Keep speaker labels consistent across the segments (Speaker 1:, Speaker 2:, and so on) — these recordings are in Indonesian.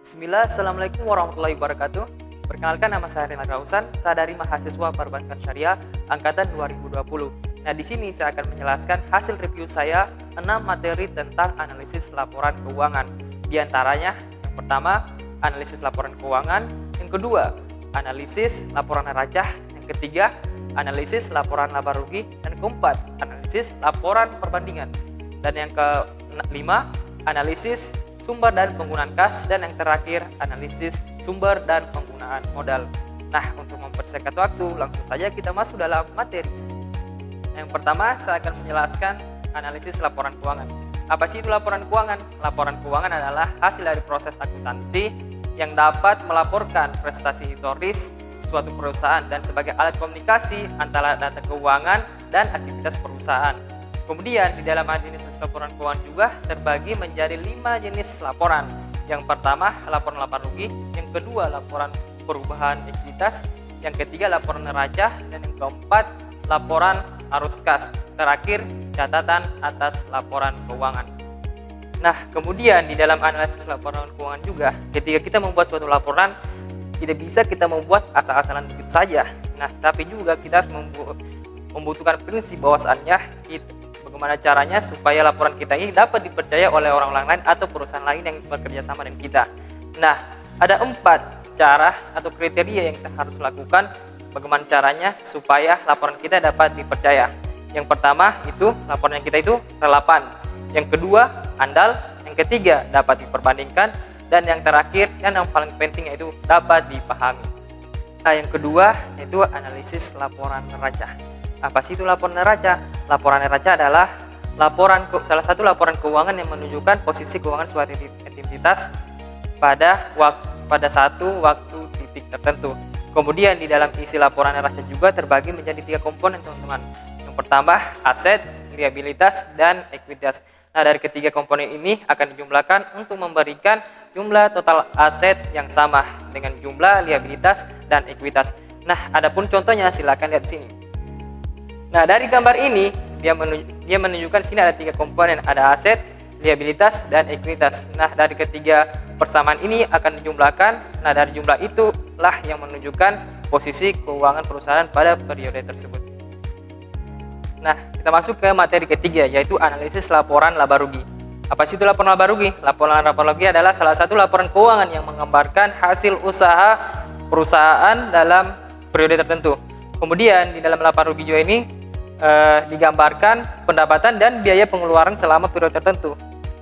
Speaker 1: Bismillah, Assalamualaikum warahmatullahi wabarakatuh. Perkenalkan, nama saya Renal Rausan, saya dari mahasiswa Perbankan Syariah Angkatan 2020. Nah, di sini saya akan menjelaskan hasil review saya 6 materi tentang analisis laporan keuangan. Di antaranya, yang pertama, analisis laporan keuangan, yang kedua, analisis laporan neraca, yang ketiga, analisis laporan laba rugi, dan keempat, analisis laporan perbandingan. Dan yang kelima, analisis sumber dan penggunaan kas, dan yang terakhir analisis sumber dan penggunaan modal. Nah, untuk mempersingkat waktu, langsung saja kita masuk dalam materi. Yang pertama, saya akan menjelaskan analisis laporan keuangan. Apa sih itu laporan keuangan? Laporan keuangan adalah hasil dari proses akuntansi yang dapat melaporkan prestasi historis suatu perusahaan dan sebagai alat komunikasi antara data keuangan dan aktivitas perusahaan. Kemudian di dalam jenis laporan keuangan juga terbagi menjadi 5 jenis laporan. Yang pertama, laporan laba rugi, yang kedua, laporan perubahan ekuitas, yang ketiga, laporan neraca, dan yang keempat, laporan arus kas. Terakhir, catatan atas laporan keuangan. Nah, kemudian di dalam analisis laporan keuangan juga, ketika kita membuat suatu laporan, tidak bisa kita membuat asal-asalan begitu saja. Nah, tapi juga kita harus membutuhkan prinsip bahwasannya bagaimana caranya supaya laporan kita ini dapat dipercaya oleh orang lain atau perusahaan lain yang bekerja sama dengan kita. Nah, ada 4 cara atau kriteria yang kita harus lakukan bagaimana caranya supaya laporan kita dapat dipercaya. Yang pertama itu laporan kita itu relevan, yang kedua andal, yang ketiga dapat diperbandingkan, dan yang terakhir yang paling penting yaitu dapat dipahami. Nah, yang kedua yaitu analisis laporan neraca. Apa sih itu laporan neraca? Laporan neraca adalah salah satu laporan keuangan yang menunjukkan posisi keuangan suatu entitas pada satu waktu titik tertentu. Kemudian di dalam isi laporan neraca juga terbagi menjadi 3 komponen, teman-teman. Yang pertama, aset, liabilitas, dan ekuitas. Nah, dari ketiga komponen ini akan dijumlahkan untuk memberikan jumlah total aset yang sama dengan jumlah liabilitas dan ekuitas. Nah, adapun contohnya silakan lihat di sini. Nah, dari gambar ini dia menunjukkan sini ada 3 komponen, ada aset, liabilitas, dan ekuitas. Nah, dari ketiga persamaan ini akan dijumlahkan. Nah, dari jumlah itulah yang menunjukkan posisi keuangan perusahaan pada periode tersebut. Nah, kita masuk ke materi ketiga, yaitu analisis laporan laba rugi. Apa sih itu laporan laba rugi? Laporan laba rugi adalah salah satu laporan keuangan yang menggambarkan hasil usaha perusahaan dalam periode tertentu. Kemudian di dalam laporan rugi juga ini digambarkan pendapatan dan biaya pengeluaran selama periode tertentu.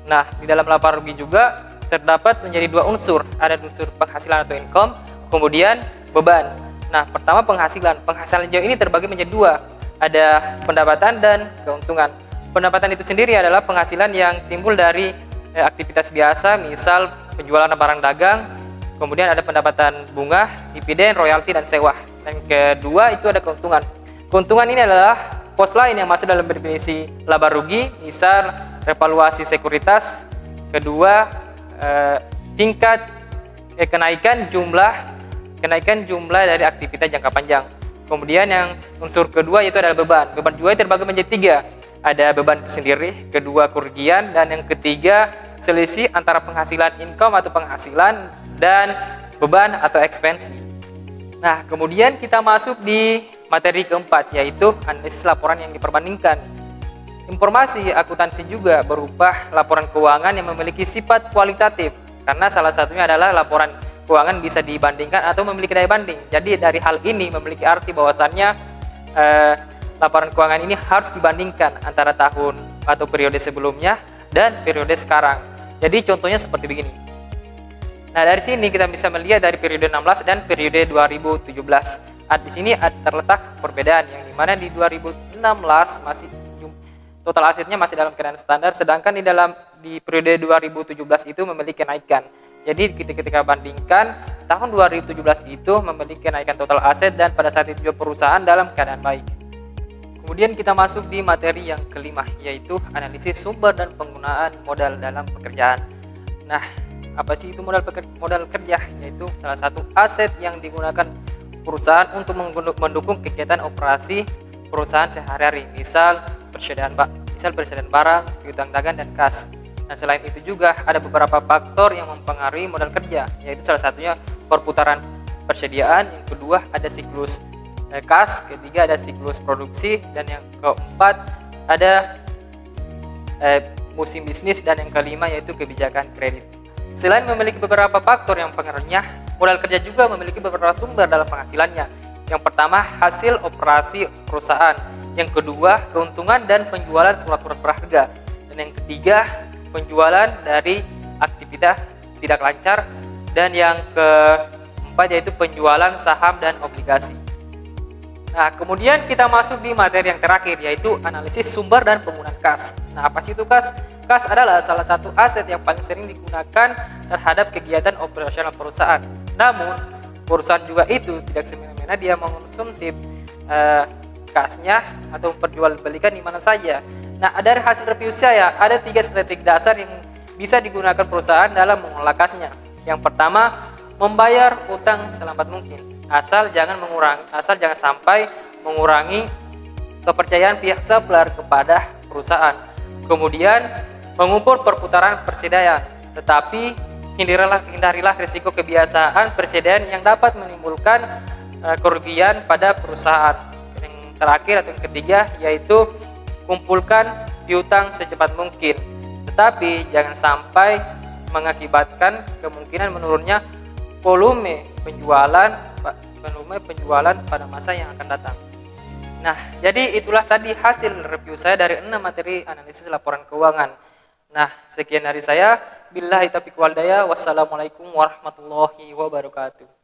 Speaker 1: Nah, di dalam laporan rugi juga terdapat menjadi 2 unsur, ada unsur penghasilan atau income, kemudian beban. Nah, pertama penghasilan. Penghasilan jauh ini terbagi menjadi 2, ada pendapatan dan keuntungan. Pendapatan itu sendiri adalah penghasilan yang timbul dari aktivitas biasa, misal penjualan barang dagang. Kemudian ada pendapatan bunga, dividen, royalti, dan sewa. Dan kedua itu ada keuntungan. Keuntungan ini adalah pos lain yang masuk dalam definisi laba rugi, misal revaluasi sekuritas. Kedua, tingkat kenaikan jumlah dari aktivitas jangka panjang. Kemudian yang unsur kedua yaitu adalah beban. Beban juga terbagi menjadi 3. Ada beban itu sendiri, kedua kerugian, dan yang ketiga selisih antara penghasilan income atau penghasilan dan beban atau ekspensi. Nah, kemudian kita masuk di materi keempat, yaitu analisis laporan yang diperbandingkan. Informasi akuntansi juga berupa laporan keuangan yang memiliki sifat kualitatif, karena salah satunya adalah laporan keuangan bisa dibandingkan atau memiliki daya banding. Jadi dari hal ini memiliki arti bahwasannya laporan keuangan ini harus dibandingkan antara tahun atau periode sebelumnya dan periode sekarang. Jadi contohnya seperti begini. Nah, dari sini kita bisa melihat dari periode 16 dan periode 2017. Di sini terletak perbedaan yang dimana di 2016 masih total asetnya masih dalam keadaan standar, sedangkan di periode 2017 itu memiliki kenaikan. Jadi ketika bandingkan tahun 2017 itu memiliki kenaikan total aset dan pada saat itu juga perusahaan dalam keadaan baik. Kemudian kita masuk di materi yang kelima, yaitu analisis sumber dan penggunaan modal dalam pekerjaan. Nah, apa sih itu modal kerja? Yaitu salah satu aset yang digunakan perusahaan untuk mendukung kegiatan operasi perusahaan sehari-hari, misal persediaan barang, piutang dagang, dan kas. Nah, selain itu juga ada beberapa faktor yang mempengaruhi modal kerja, yaitu salah satunya perputaran persediaan, yang kedua ada siklus kas, ketiga ada siklus produksi, dan yang keempat ada musim bisnis, dan yang kelima yaitu kebijakan kredit. Selain memiliki beberapa faktor yang mempengaruhinya, modal kerja juga memiliki beberapa sumber dalam penghasilannya. Yang pertama, hasil operasi perusahaan. Yang kedua, keuntungan dan penjualan surat-surat berharga. Dan yang ketiga, penjualan dari aktivitas tidak lancar. Dan yang keempat yaitu penjualan saham dan obligasi. Nah, kemudian kita masuk di materi yang terakhir, yaitu analisis sumber dan penggunaan kas. Nah, apa sih itu kas? Kas adalah salah satu aset yang paling sering digunakan terhadap kegiatan operasional perusahaan. Namun, perusahaan juga itu tidak semena-mena dia mengonsumtif kasnya atau memperjualbelikan di mana saja. Nah, dari hasil review saya, ada 3 strategi dasar yang bisa digunakan perusahaan dalam mengelola kasnya. Yang pertama, membayar utang selambat mungkin. Asal jangan sampai mengurangi kepercayaan pihak supplier kepada perusahaan. Kemudian mengukur perputaran persediaan, tetapi hindarilah risiko kebiasaan persediaan yang dapat menimbulkan kerugian pada perusahaan. Yang terakhir atau yang ketiga yaitu kumpulkan piutang secepat mungkin, tetapi jangan sampai mengakibatkan kemungkinan menurunnya volume penjualan pada masa yang akan datang. Nah, jadi itulah tadi hasil review saya dari 6 materi analisis laporan keuangan. Nah, sekian dari saya. Billahi taufiq wal hidayah. Wassalamualaikum warahmatullahi wabarakatuh.